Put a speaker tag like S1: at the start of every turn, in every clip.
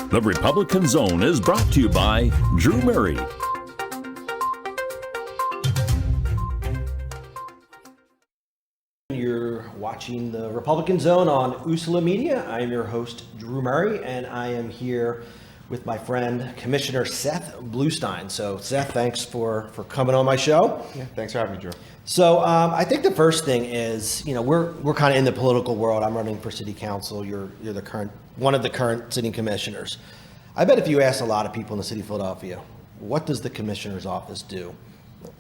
S1: The Republican Zone is brought to you by Drew Murray.
S2: You're watching the Republican Zone on USLA Media. I am your host, Drew Murray, and I am here with my friend, Commissioner Seth Bluestein. So, Seth, thanks for coming on my show.
S3: Yeah, thanks for having me, Drew.
S2: So, I think the first thing is, we're kind of in the political world. I'm running for city council. You're one of the current city commissioners. I bet if you ask a lot of people in the city of Philadelphia, what does the commissioner's office do?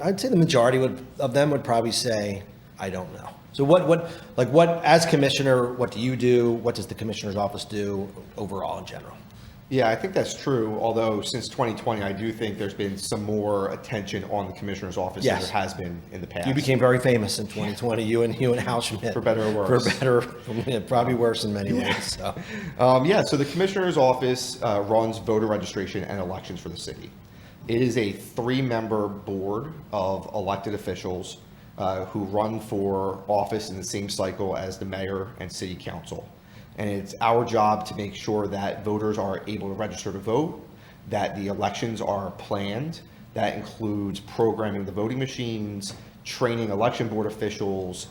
S2: I'd say the majority of them would probably say, I don't know. So what as commissioner, what do you do? What does the commissioner's office do overall in general?
S3: Yeah, I think that's true. Although since 2020, I do think there's been some more attention on the commissioner's office than there has been in the past.
S2: You became very famous in 2020. You and Hal Schmidt.
S3: For better or worse.
S2: For better, probably worse in many ways. So.
S3: So the commissioner's office runs voter registration and elections for the city. It is a 3-member board of elected officials who run for office in the same cycle as the mayor and city council. And it's our job to make sure that voters are able to register to vote, that the elections are planned. That includes programming the voting machines, training election board officials,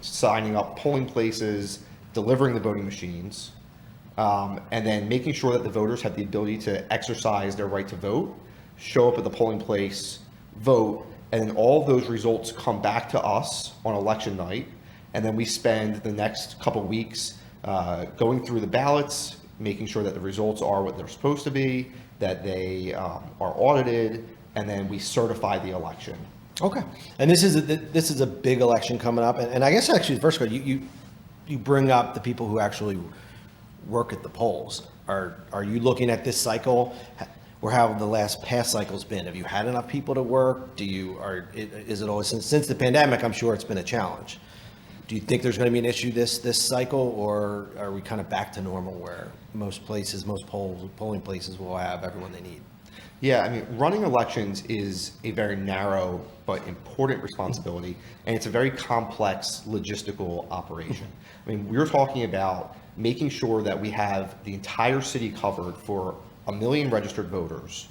S3: signing up polling places, delivering the voting machines, and then making sure that the voters have the ability to exercise their right to vote, show up at the polling place, vote, and then all of those results come back to us on election night. And then we spend the next couple weeks going through the ballots, making sure that the results are what they're supposed to be, that they are audited, and then we certify the election.
S2: Okay. And this is a big election coming up, and I guess actually first of all, you bring up the people who actually work at the polls. Are you looking at this cycle? Or how have the past cycles been? Have you had enough people to work? Is it always since the pandemic? I'm sure it's been a challenge. Do you think there's going to be an issue this cycle, or are we kind of back to normal where most polling places will have everyone they need?
S3: Yeah, I mean, running elections is a very narrow but important responsibility, and it's a very complex logistical operation. I mean, we're talking about making sure that we have the entire city covered for 1 million registered voters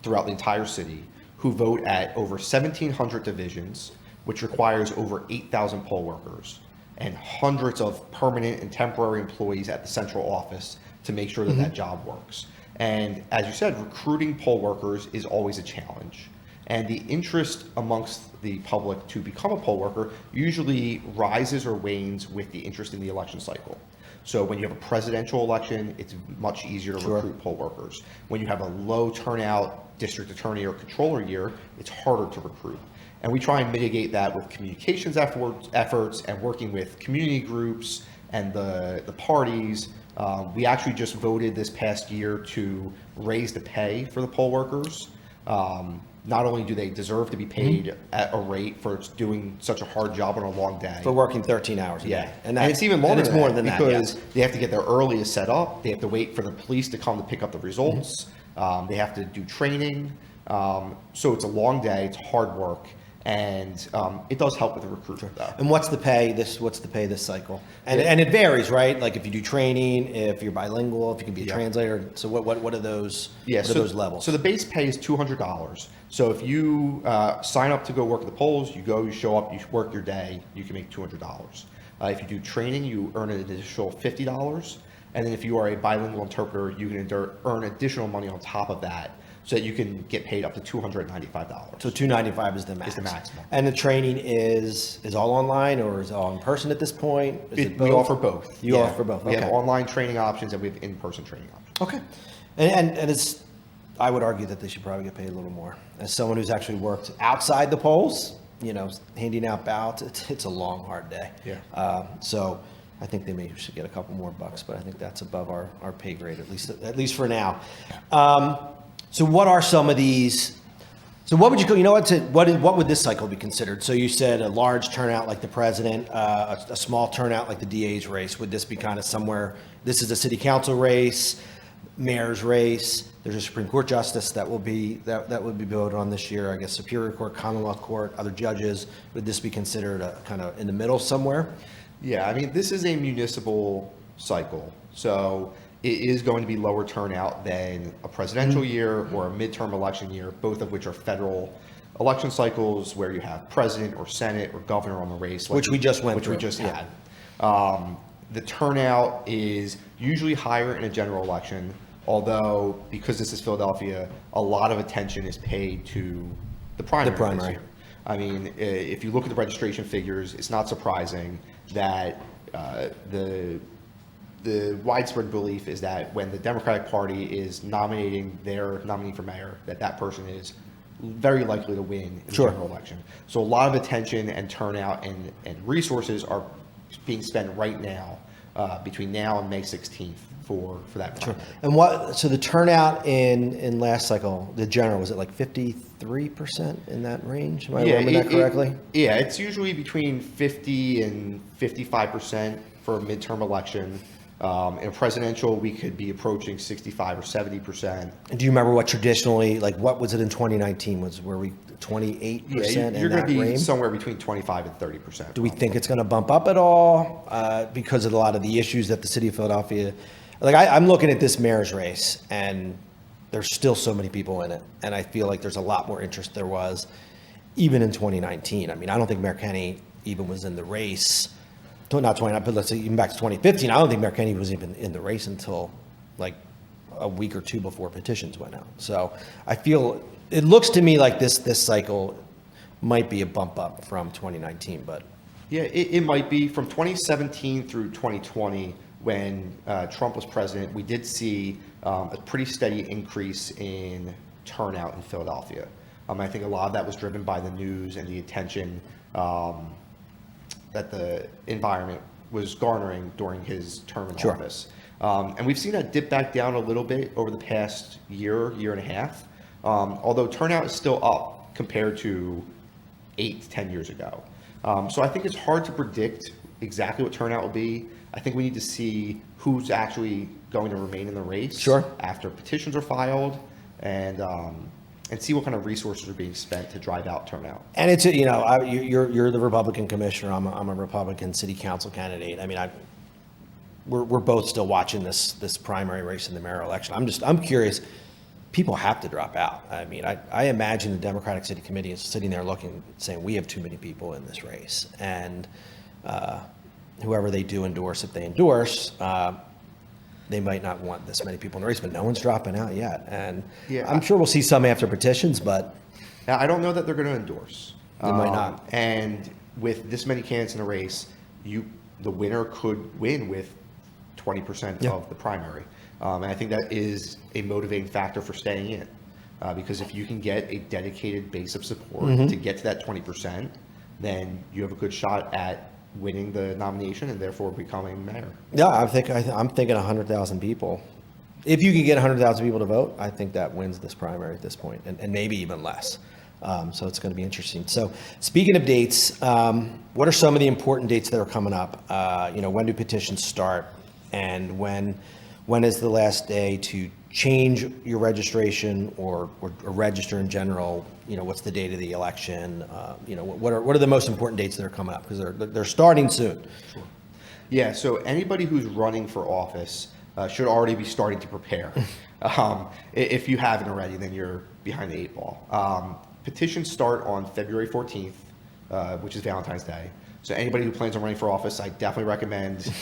S3: throughout the entire city who vote at over 1,700 divisions, which requires over 8,000 poll workers and hundreds of permanent and temporary employees at the central office to make sure that that job works. And as you said, recruiting poll workers is always a challenge. And the interest amongst the public to become a poll worker usually rises or wanes with the interest in the election cycle. So when you have a presidential election, it's much easier to recruit poll workers. When you have a low turnout district attorney or controller year, it's harder to recruit. And we try and mitigate that with communications efforts and working with community groups and the parties. We actually just voted this past year to raise the pay for the poll workers. Not only do they deserve to be paid at a rate for doing such a hard job on a long day.
S2: For working 13 hours a day.
S3: And it's even longer
S2: than more than that
S3: because they have to get there early to set up. They have to wait for the police to come to pick up the results. They have to do training. So it's a long day. It's hard work. And it does help with the recruitment though.
S2: And what's the pay this cycle? And it varies, right? Like if you do training, if you're bilingual, if you can be a translator. So what are those? What are those levels?
S3: So the base pay is $200. So if you sign up to go work at the polls, you show up, you work your day, you can make $200. If you do training, you earn an additional $50. And then if you are a bilingual interpreter, you can earn additional money on top of that, so that you can get paid up to $295.
S2: So $295 is the max.
S3: Is the maximum.
S2: And the training is all online, or is it all in person at this point?
S3: We offer both.
S2: You offer both.
S3: We have online training options and we have in-person training options.
S2: Okay. And it's, I would argue that they should probably get paid a little more. As someone who's actually worked outside the polls, handing out ballots, it's a long, hard day.
S3: Yeah.
S2: So I think they should get a couple more bucks, but I think that's above our pay grade, at least for now. So what are some of these? So what would what would this cycle be considered? So you said a large turnout like the president, a small turnout like the DA's race. Would this be kind of somewhere? This is a city council race, mayor's race. There's a Supreme Court justice that would be voted on this year. I guess Superior Court, Commonwealth Court, other judges. Would this be considered a kind of in the middle somewhere?
S3: Yeah, I mean, this is a municipal cycle. So it is going to be lower turnout than a presidential year or a midterm election year, both of which are federal election cycles where you have president or senate or governor on the race,
S2: Which we just went through.
S3: we just
S2: Yeah.
S3: had. The turnout is usually higher in a general election, although because this is Philadelphia, a lot of attention is paid to the primary.
S2: The primary.
S3: This year. I mean, if you look at the registration figures, it's not surprising that the widespread belief is that when the Democratic Party is nominating their nominee for mayor, that person is very likely to win in the
S2: Sure.
S3: general election. So a lot of attention and turnout and resources are being spent right now between now and May 16th for that primary.
S2: And so the turnout in last cycle, the general, was it like 53% in that range? Am I remembering that correctly?
S3: It's usually between 50 and 55% for a midterm election. In a presidential, we could be approaching 65 or 70%.
S2: And do you remember what traditionally, like what was it in 2019? Were we 28%
S3: You're
S2: in
S3: going
S2: that
S3: to be
S2: range?
S3: somewhere between 25 and 30%.
S2: Do we think it's going to bump up at all because of a lot of the issues that the city of Philadelphia, like I'm looking at this mayor's race and there's still so many people in it. And I feel like there's a lot more interest there was even in 2019. I mean, I don't think Mayor Kenny even was in the race. Not 29, but let's say even back to 2015, I don't think Mayor Kenny was even in the race until like a week or two before petitions went out. So I feel, it looks to me like this cycle might be a bump up from 2019, but.
S3: Yeah, it might be. From 2017 through 2020, when Trump was president, we did see a pretty steady increase in turnout in Philadelphia. I think a lot of that was driven by the news and the attention that the environment was garnering during his term in office. And we've seen that dip back down a little bit over the past year and a half, although turnout is still up compared to 8 to 10 years ago. So I think it's hard to predict exactly what turnout will be. I think we need to see who's actually going to remain in the race after petitions are filed and see what kind of resources are being spent to drive out turnout.
S2: And it's, you're the Republican commissioner. I'm a Republican city council candidate. I mean, we're both still watching this primary race in the mayoral election. I'm curious. People have to drop out. I mean, I imagine the Democratic City Committee is sitting there looking, saying we have too many people in this race, and whoever they do endorse, if they endorse, they might not want this many people in the race, but no one's dropping out yet. And I'm sure we'll see some after petitions, but
S3: now, I don't know that they're going to endorse.
S2: They might not.
S3: And with this many candidates in a race, the winner could win with 20% of the primary. And I think that is a motivating factor for staying in. Because if you can get a dedicated base of support to get to that 20%, then you have a good shot at winning the nomination and therefore becoming mayor. Yeah,
S2: I'm thinking 100,000 people. If you can get 100,000 people to vote, I think that wins this primary at this point, and maybe even less. So it's going to be interesting. So speaking of dates, what are some of the important dates that are coming up? When do petitions start, and when is the last day to change your registration or register in general? What's the date of the election? What are the most important dates that are coming up? Because they're starting soon.
S3: Sure. Yeah, so anybody who's running for office should already be starting to prepare. If you haven't already, then you're behind the 8 ball. Petitions start on February 14th, which is Valentine's Day. So anybody who plans on running for office, I definitely recommend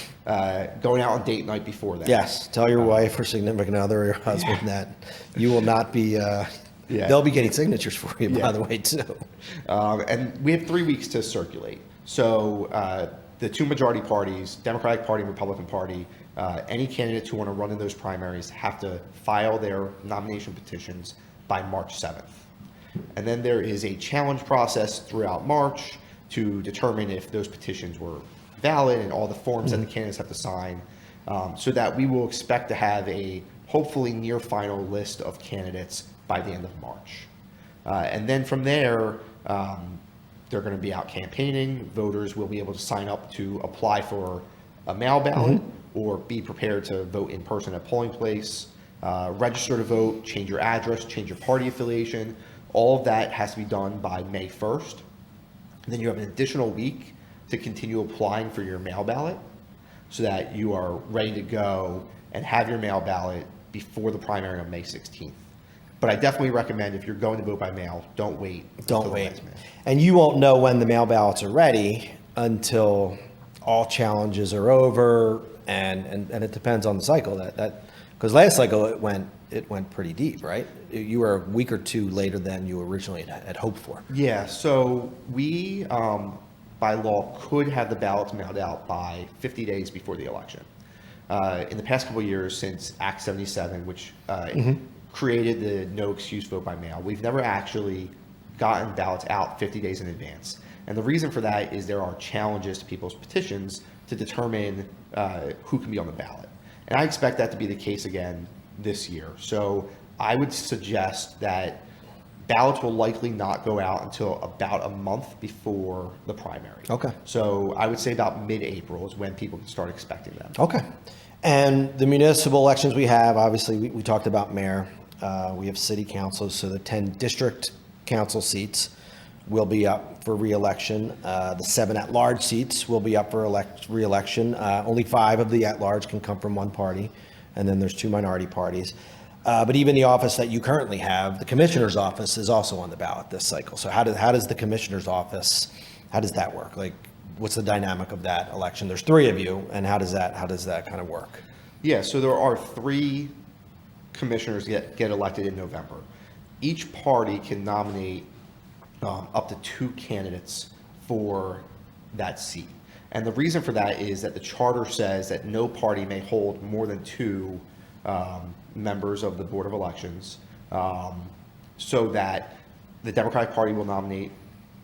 S3: going out on date night before that.
S2: Yes, tell your wife or significant other or your husband that you will not be, they'll be getting signatures for you, by the way, too.
S3: And we have 3 weeks to circulate. So the two majority parties, Democratic Party and Republican Party, any candidates who want to run in those primaries have to file their nomination petitions by March 7th. And then there is a challenge process throughout March to determine if those petitions were valid and all the forms that the candidates have to sign, so that we will expect to have a hopefully near final list of candidates by the end of March. And then from there, they're going to be out campaigning. Voters will be able to sign up to apply for a mail ballot or be prepared to vote in person at polling place, register to vote, change your address, change your party affiliation. All of that has to be done by May 1st. And then you have an additional week to continue applying for your mail ballot. so that you are ready to go and have your mail ballot before the primary on May 16th. But I definitely recommend, if you're going to vote by mail, don't wait.
S2: Don't wait. And you won't know when the mail ballots are ready until all challenges are over, and it depends on the cycle. Because last cycle it went pretty deep, right? You were a week or two later than you originally had hoped for.
S3: Yeah, so we, by law, could have the ballots mailed out by 50 days before the election. In the past couple of years, since Act 77, which created the no excuse vote by mail, we've never actually gotten ballots out 50 days in advance. And the reason for that is there are challenges to people's petitions to determine who can be on the ballot. And I expect that to be the case again this year. So I would suggest that ballots will likely not go out until about a month before the primary.
S2: Okay.
S3: So I would say about mid-April is when people can start expecting them.
S2: Okay. And the municipal elections we have, obviously, we talked about mayor. We have city councils, so the 10 district council seats will be up for re-election. The 7 at-large seats will be up for re-election. Only 5 of the at-large can come from one party, and then there's 2 minority parties. But even the office that you currently have, the commissioner's office, is also on the ballot this cycle. So how does the commissioner's office, how does that work? Like, what's the dynamic of that election? There's 3 of you, and how does that kind of work?
S3: Yeah, so there are 3 commissioners get elected in November. Each party can nominate up to 2 candidates for that seat. And the reason for that is that the charter says that no party may hold more than 2 members of the Board of Elections, so that the Democratic Party will nominate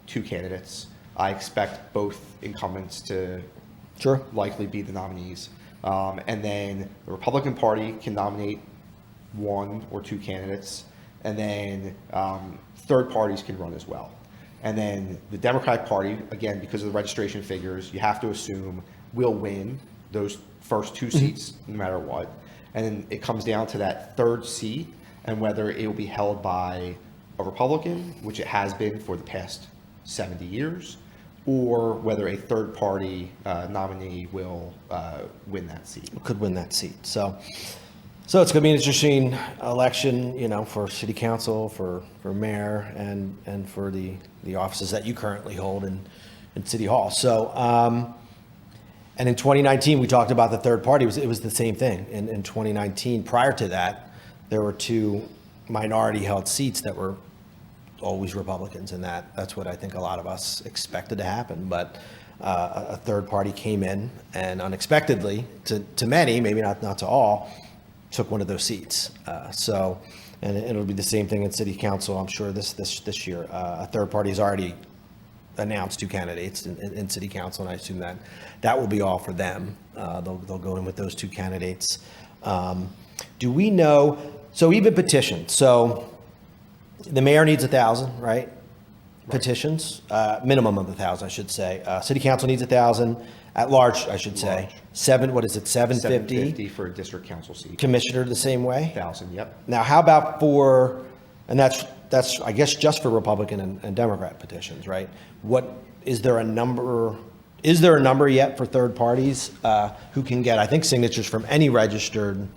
S3: 2 candidates. I expect both incumbents to likely be the nominees. And then the Republican Party can nominate 1 or 2 candidates, and then third parties can run as well. And then the Democratic Party, again, because of the registration figures, you have to assume will win those first 2 seats no matter what. And then it comes down to that 3rd seat and whether it will be held by a Republican, which it has been for the past 70 years, or whether a third party nominee will win that seat.
S2: Could win that seat. So it's going to be an interesting election, for city council, for mayor, and for the offices that you currently hold in City Hall. So, and in 2019, we talked about the third party. It was the same thing. In 2019, prior to that, there were 2 minority-held seats that were always Republicans, and that's what I think a lot of us expected to happen. But a third party came in and unexpectedly, to many, maybe not to all, took one of those seats. And it'll be the same thing in city council, I'm sure, this year. A third party has already announced 2 candidates in city council, and I assume that will be all for them. They'll go in with those 2 candidates. Do we know, so even petitions, so the mayor needs 1,000, right? Petitions, minimum of 1,000, I should say. City council needs 1,000. At large, I should say. 750?
S3: 750 for a district council seat.
S2: Commissioner the same way?
S3: 1,000, yep.
S2: Now, how about and that's I guess just for Republican and Democrat petitions, right? Is there a number yet for third parties who can get, I think, signatures from any registered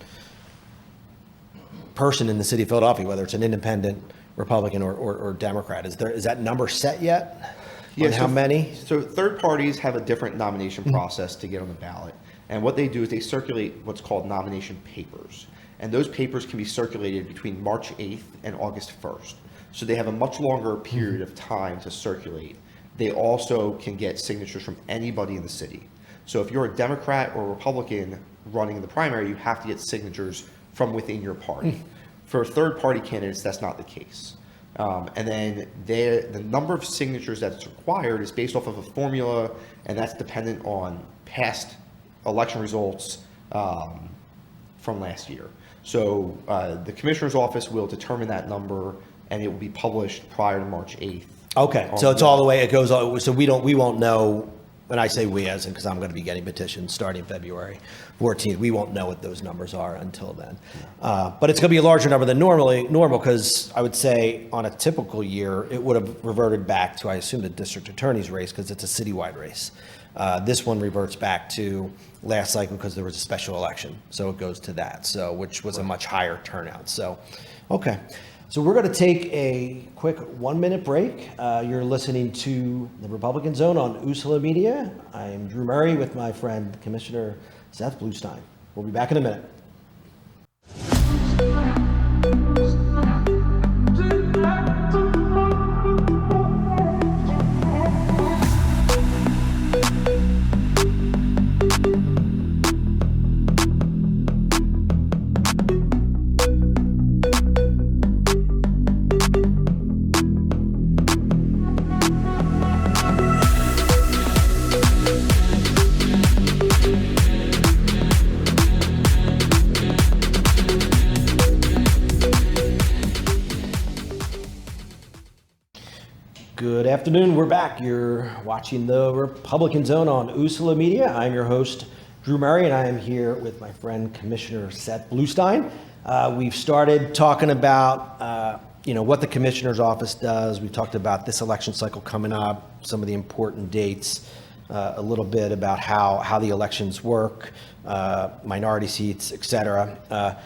S2: person in the city of Philadelphia, whether it's an independent, Republican, or Democrat? Is that number set yet?
S3: Yeah,
S2: how many?
S3: So third parties have a different nomination process to get on the ballot. And what they do is they circulate what's called nomination papers. And those papers can be circulated between March 8th and August 1st. So they have a much longer period of time to circulate. They also can get signatures from anybody in the city. So if you're a Democrat or Republican running in the primary, you have to get signatures from within your party. For third party candidates, that's not the case. And then the number of signatures that's required is based off of a formula, and that's dependent on past election results from last year. So the commissioner's office will determine that number, and it will be published prior to March 8th.
S2: Okay, so it's all the way, it goes, so we won't know, when I say we, as in, because I'm going to be getting petitions starting February 14th, we won't know what those numbers are until then. But it's going to be a larger number than normal, because I would say on a typical year, it would have reverted back to, I assume, the district attorney's race, because it's a citywide race. This one reverts back to last cycle because there was a special election, so it goes to that. So which was a much higher turnout. So, okay. So we're going to take a quick 1-minute break. You're listening to the Republican Zone on USLA Media. I am Drew Murray with my friend Commissioner Seth Bluestein. We'll be back in a minute. Good afternoon. We're back. You're watching the Republican Zone on USLA Media. I'm your host, Drew Murray, and I am here with my friend Commissioner Seth Bluestein. We've started talking about what the commissioner's office does. We've talked about this election cycle coming up, some of the important dates, a little bit about how the elections work, minority seats, et cetera.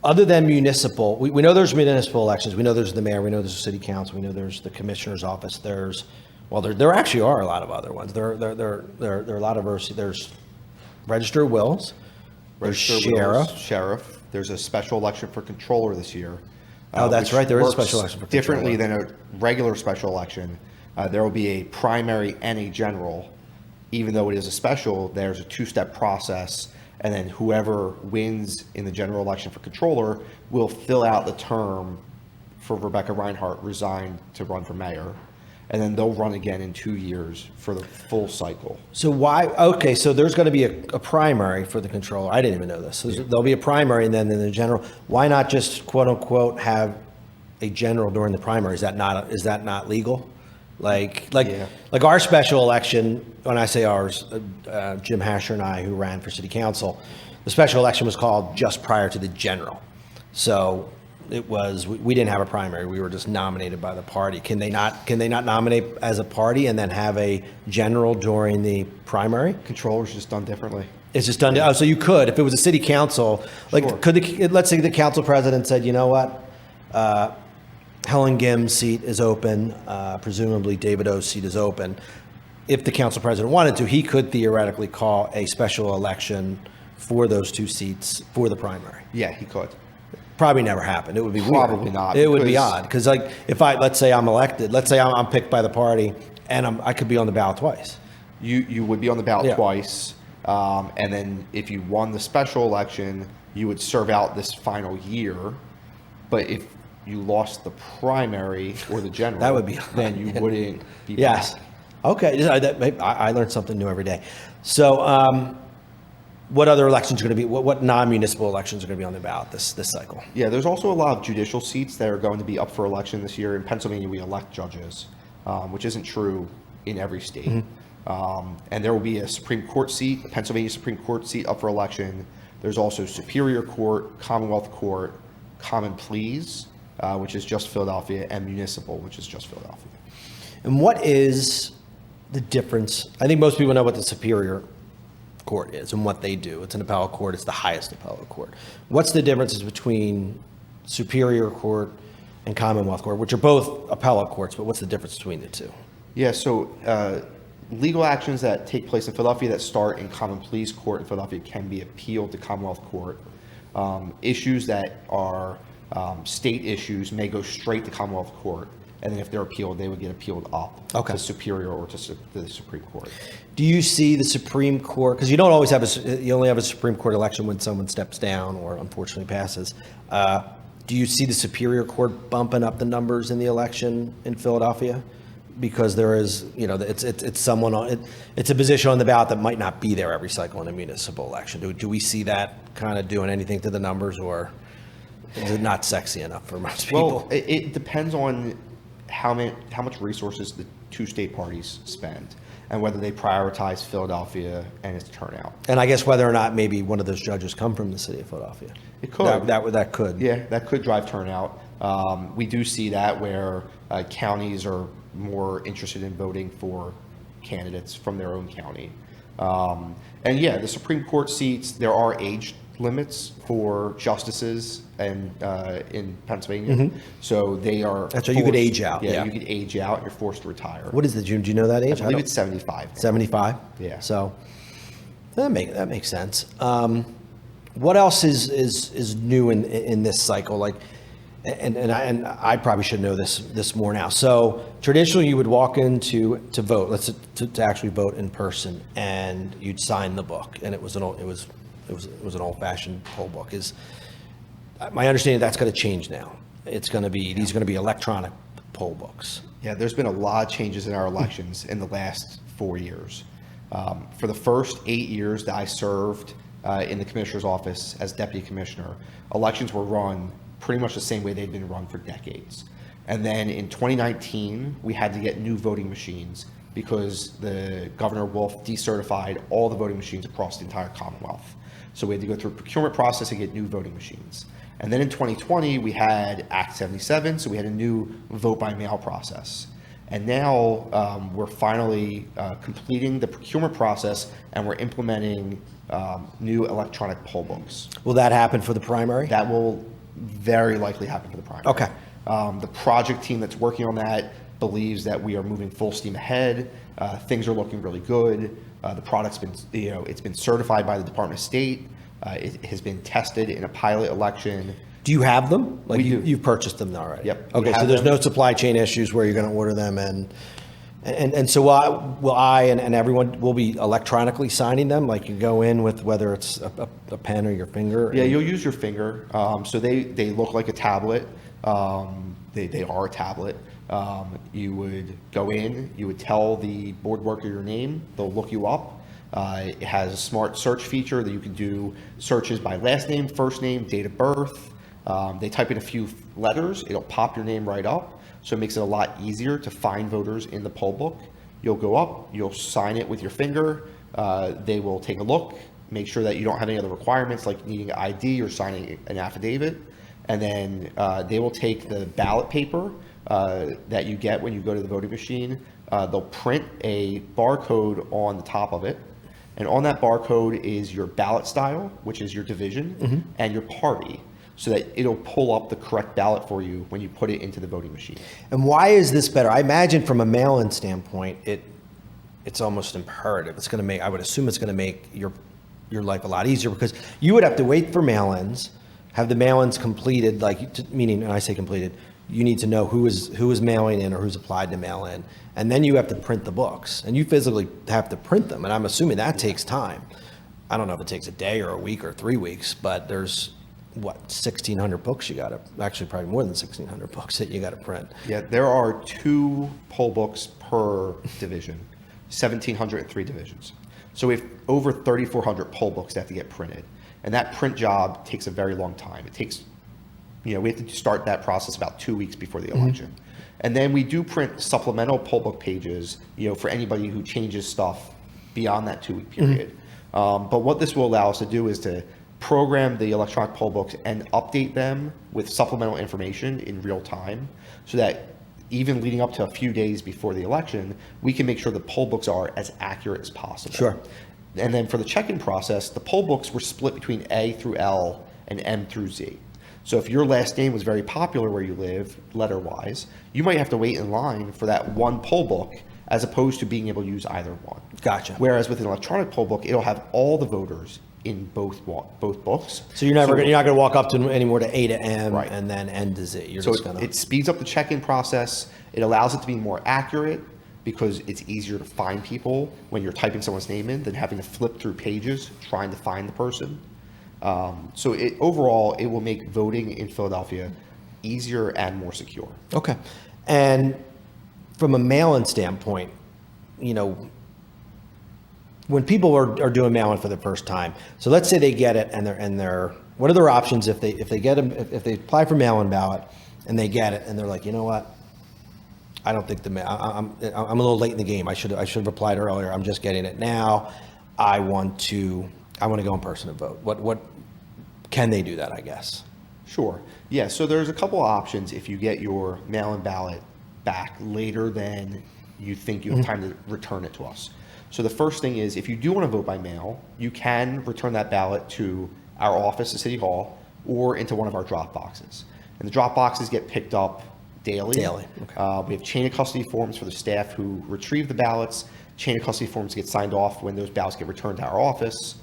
S2: Other than municipal, we know there's municipal elections. We know there's the mayor. We know there's the city council. We know there's the commissioner's office. There actually are a lot of other ones. There are a lot of there's register of wills. There's
S3: sheriff. There's a special election for controller this year.
S2: That's right. There is a special election for controller.
S3: Differently than a regular special election. There will be a primary and a general. Even though it is a special, there's a 2-step process. And then whoever wins in the general election for controller will fill out the term for Rebecca Reinhardt resigned to run for mayor. And then they'll run again in 2 years for the full cycle.
S2: So so there's going to be a primary for the controller. I didn't even know this. So there'll be a primary and then in the general. Why not just quote unquote have a general during the primary? Is that not legal? Like our special election, when I say ours, Jim Hasher and I, who ran for city council, the special election was called just prior to the general. So it was, we didn't have a primary. We were just nominated by the party. Can they not nominate as a party and then have a general during the primary?
S3: Controller's just done differently.
S2: It's just done. Oh, so you could, if it was a city council,
S3: Sure.
S2: Let's say the council president said, you know what? Helen Gim's seat is open. Presumably David O's seat is open. If the council president wanted to, he could theoretically call a special election for those 2 seats for the primary.
S3: Yeah, he could.
S2: Probably never happened. It would be
S3: Probably
S2: weird.
S3: not.
S2: It would be odd because, if let's say I'm elected, let's say I'm picked by the party, and I could be on the ballot twice.
S3: You would be on the ballot
S2: Yeah.
S3: twice, and then if you won the special election, you would serve out this final year. But if you lost the primary or the general,
S2: That would be
S3: then you wouldn't be
S2: Yes.
S3: back.
S2: Okay. I learned something new every day. So, what other elections are going to be? What non-municipal elections are going to be on the ballot this cycle?
S3: Yeah, there's also a lot of judicial seats that are going to be up for election this year. In Pennsylvania, we elect judges, which isn't true in every state. Mm-hmm. And there will be a Supreme Court seat, a Pennsylvania Supreme Court seat up for election. There's also Superior Court, Commonwealth Court, Common Pleas, which is just Philadelphia, and Municipal, which is just Philadelphia.
S2: And what is the difference? I think most people know what the Superior Court is and what they do. It's an appellate court. It's the highest appellate court. What's the differences between Superior Court and Commonwealth Court, which are both appellate courts, but what's the difference between the two?
S3: Yeah, so legal actions that take place in Philadelphia that start in Common Pleas Court in Philadelphia can be appealed to Commonwealth Court. Issues that are state issues may go straight to Commonwealth Court, and then if they're appealed, they would get appealed up to Superior or to the Supreme Court.
S2: Do you see the Supreme Court, because you don't always have you only have a Supreme Court election when someone steps down or unfortunately passes. Do you see the Superior Court bumping up the numbers in the election in Philadelphia? Because there is, it's someone on it. It's a position on the ballot that might not be there every cycle in a municipal election. Do we see that kind of doing anything to the numbers, or is it not sexy enough for most people?
S3: Well, it depends on how much resources the 2 state parties spend and whether they prioritize Philadelphia and its turnout.
S2: And I guess whether or not maybe one of those judges come from the city of Philadelphia.
S3: It could.
S2: That could.
S3: Yeah, that could drive turnout. We do see that where counties are more interested in voting for candidates from their own county. And yeah, the Supreme Court seats, there are age limits for justices and in Pennsylvania. So they are.
S2: That's right, you could age out.
S3: Yeah, you could age out and you're forced to retire.
S2: What is the June? Do you know that age?
S3: I believe it's 75.
S2: 75?
S3: Yeah.
S2: So that makes sense. What else is new in this cycle? Like, and I probably should know this more now. So traditionally, you would walk in to vote. To actually vote in person, and you'd sign the book, and it was an old-fashioned poll book. Is my understanding that's going to change now? It's going to be these are going to be electronic poll books.
S3: Yeah, there's been a lot of changes in our elections in the last 4 years. For the first 8 years that I served in the commissioner's office as deputy commissioner, elections were run pretty much the same way they'd been run for decades. And then in 2019, we had to get new voting machines because the Governor Wolf decertified all the voting machines across the entire Commonwealth. So we had to go through a procurement process and get new voting machines. And then in 2020, we had Act 77, so we had a new vote by mail process. And now we're finally completing the procurement process, and we're implementing new electronic poll books.
S2: Will that happen for the primary?
S3: That will very likely happen for the primary.
S2: Okay.
S3: The project team that's working on that believes that we are moving full steam ahead. Things are looking really good. The product's been, it's been certified by the Department of State. It has been tested in a pilot election.
S2: Do you have them? Like
S3: We do.
S2: You've purchased them already?
S3: Yep, we
S2: Okay, so
S3: have
S2: there's
S3: them.
S2: no supply chain issues where you're going to order them, and so will I and everyone will be electronically signing them? Like you go in with whether it's a pen or your finger?
S3: Yeah, you'll use your finger. So they look like a tablet. They are a tablet. You would go in, you would tell the board worker your name, they'll look you up. It has a smart search feature that you can do searches by last name, first name, date of birth. They type in a few letters, it'll pop your name right up. So it makes it a lot easier to find voters in the poll book. You'll go up, you'll sign it with your finger. They will take a look, make sure that you don't have any other requirements like needing ID or signing an affidavit. And then they will take the ballot paper that you get when you go to the voting machine. They'll print a barcode on the top of it. And on that barcode is your ballot style, which is your division, and your party, so that it'll pull up the correct ballot for you when you put it into the voting machine.
S2: And why is this better? I imagine from a mail-in standpoint, it's almost imperative. It's going to make, I would assume it's going to make your life a lot easier, because you would have to wait for mail-ins, have the mail-ins completed, meaning, and I say completed, you need to know who is mailing in or who's applied to mail in, and then you have to print the books, and you physically have to print them, and I'm assuming that takes time. I don't know if it takes a day or a week or 3 weeks, but there's 1,600 books you got to, actually probably more than 1,600 books that you got to print.
S3: Yeah, there are 2 poll books per division, 1,703 divisions. So we have over 3,400 poll books that have to get printed. And that print job takes a very long time. It takes, we have to start that process about 2 weeks before the election. And then we do print supplemental poll book pages, for anybody who changes stuff beyond that 2-week period. But what this will allow us to do is to program the electronic poll books and update them with supplemental information in real time, so that even leading up to a few days before the election, we can make sure the poll books are as accurate as possible.
S2: Sure.
S3: And then for the check-in process, the poll books were split between A through L and M through Z. So if your last name was very popular where you live, letter-wise, you might have to wait in line for that one poll book, as opposed to being able to use either one.
S2: Gotcha.
S3: Whereas with an electronic poll book, it'll have all the voters in both books.
S2: So you're not going to walk up to anymore to A to M,
S3: Right.
S2: and then N to Z. You're
S3: So
S2: just going to.
S3: it speeds up the check-in process. It allows it to be more accurate because it's easier to find people when you're typing someone's name in than having to flip through pages trying to find the person. So overall, it will make voting in Philadelphia easier and more secure.
S2: Okay. And from a mail-in standpoint, when people are doing mail-in for the first time, so let's say they get it and they're what are their options if they get them, if they apply for mail-in ballot and they get it and they're like, you know what, I don't think I'm a little late in the game. I should have applied earlier. I'm just getting it now. I want to go in person and vote. What can they do that, I guess?
S3: Sure. Yeah, so there's a couple of options if you get your mail-in ballot back later than you think you have time to return it to us. So the first thing is, if you do want to vote by mail, you can return that ballot to our office at City Hall or into one of our drop boxes. And the drop boxes get picked up daily.
S2: Daily, okay.
S3: We have chain of custody forms for the staff who retrieve the ballots. Chain of custody forms get signed off when those ballots get returned to our office.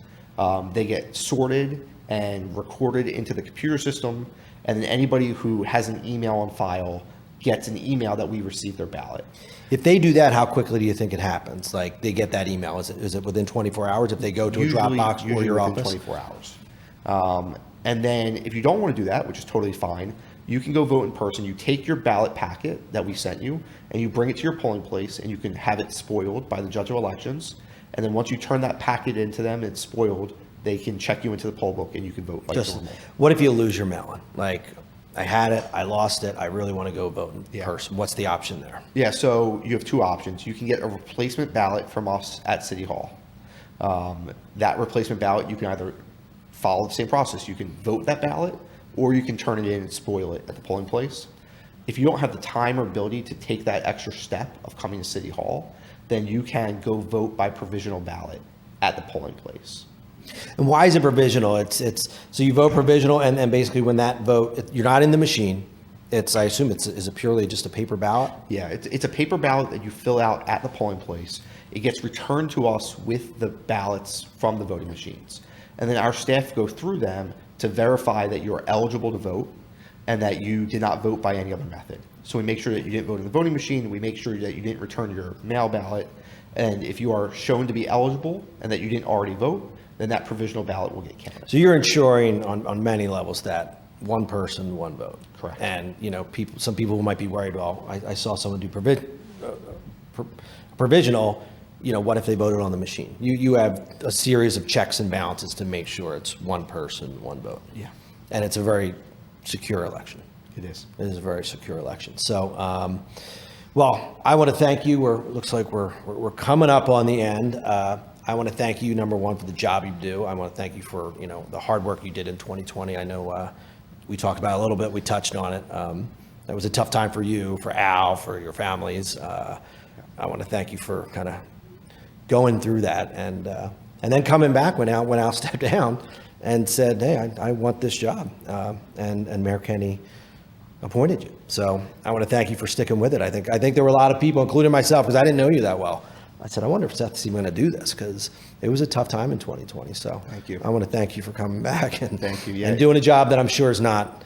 S3: They get sorted and recorded into the computer system. And then anybody who has an email on file gets an email that we received their ballot.
S2: If they do that, how quickly do you think it happens? Like they get that email? Is it within 24 hours if they go to a Dropbox or your
S3: within
S2: office?
S3: 24 hours. And then if you don't want to do that, which is totally fine, you can go vote in person. You take your ballot packet that we sent you and you bring it to your polling place, and you can have it spoiled by the judge of elections. And then once you turn that packet into them and it's spoiled, they can check you into the poll book and you can vote like normal.
S2: What if you lose your mail-in? Like, I had it, I lost it, I really want to go vote in person. What's the option there?
S3: Yeah, so you have two options. You can get a replacement ballot from us at City Hall. That replacement ballot, you can either follow the same process. You can vote that ballot, or you can turn it in and spoil it at the polling place. If you don't have the time or ability to take that extra step of coming to City Hall, then you can go vote by provisional ballot at the polling place.
S2: And why is it provisional? It's so you vote provisional, and basically when that vote, you're not in the machine. I assume is it purely just a paper ballot?
S3: Yeah, it's a paper ballot that you fill out at the polling place. It gets returned to us with the ballots from the voting machines. And then our staff go through them to verify that you're eligible to vote and that you did not vote by any other method. So we make sure that you didn't vote in the voting machine. We make sure that you didn't return your mail ballot. And if you are shown to be eligible and that you didn't already vote, then that provisional ballot will get counted.
S2: So you're ensuring on many levels that one person, one vote.
S3: Correct.
S2: And some people might be worried. Well, I saw someone do provisional. What if they voted on the machine? You have a series of checks and balances to make sure it's one person, one vote.
S3: Yeah.
S2: And it's a very secure election.
S3: It is.
S2: It is a very secure election. So, well, I want to thank you. Looks like we're coming up on the end. I want to thank you, number one, for the job you do. I want to thank you for the hard work you did in 2020. I know we talked about it a little bit. We touched on it. That was a tough time for you, for Al, for your families. I want to thank you for kind of going through that and then coming back when Al stepped down and said, "Hey, I want this job," and Mayor Kenny appointed you. So I want to thank you for sticking with it. I think there were a lot of people, including myself, because I didn't know you that well. I said, I wonder if Seth's even going to do this, because it was a tough time in 2020. So
S3: thank you.
S2: I want to thank you for coming back and
S3: thank you. Yeah.
S2: And doing a job that I'm sure is not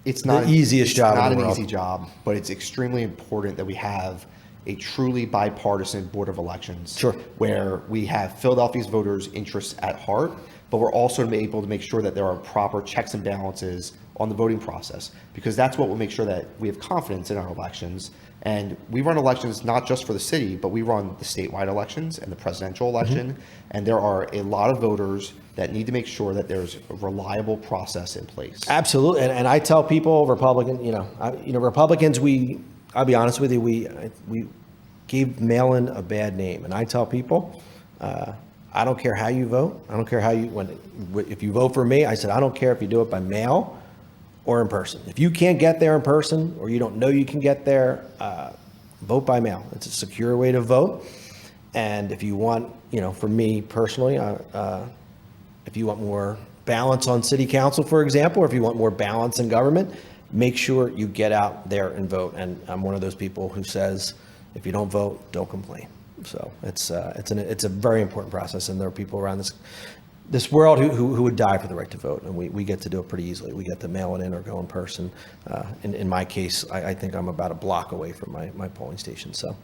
S3: it's not
S2: the easiest job.
S3: It's not
S2: in the
S3: an
S2: world.
S3: easy job, but it's extremely important that we have a truly bipartisan Board of Elections.
S2: Sure.
S3: Where we have Philadelphia's voters' interests at heart, but we're also able to make sure that there are proper checks and balances on the voting process, because that's what will make sure that we have confidence in our elections. And we run elections not just for the city, but we run the statewide elections and the presidential election. And there are a lot of voters that need to make sure that there's a reliable process in place.
S2: Absolutely. And I tell people, Republicans, I'll be honest with you, we gave mail-in a bad name. And I tell people, I don't care how you vote. I don't care how if you vote for me, I said, I don't care if you do it by mail or in person. If you can't get there in person, or you don't know you can get there, vote by mail. It's a secure way to vote. And if you want, for me personally, if you want more balance on city council, for example, or if you want more balance in government, make sure you get out there and vote. And I'm one of those people who says, if you don't vote, don't complain. So it's a very important process, and there are people around this world who would die for the right to vote, and we get to do it pretty easily. We get to mail it in or go in person. In my case, I think I'm about a block away from my polling station. So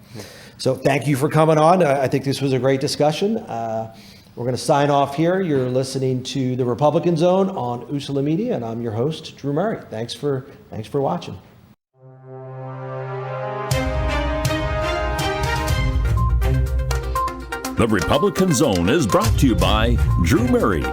S2: thank you for coming on. I think this was a great discussion. We're going to sign off here. You're listening to the Republican Zone on USALA Media, and I'm your host, Drew Murray. Thanks for watching.
S1: The Republican Zone is brought to you by Drew Murray,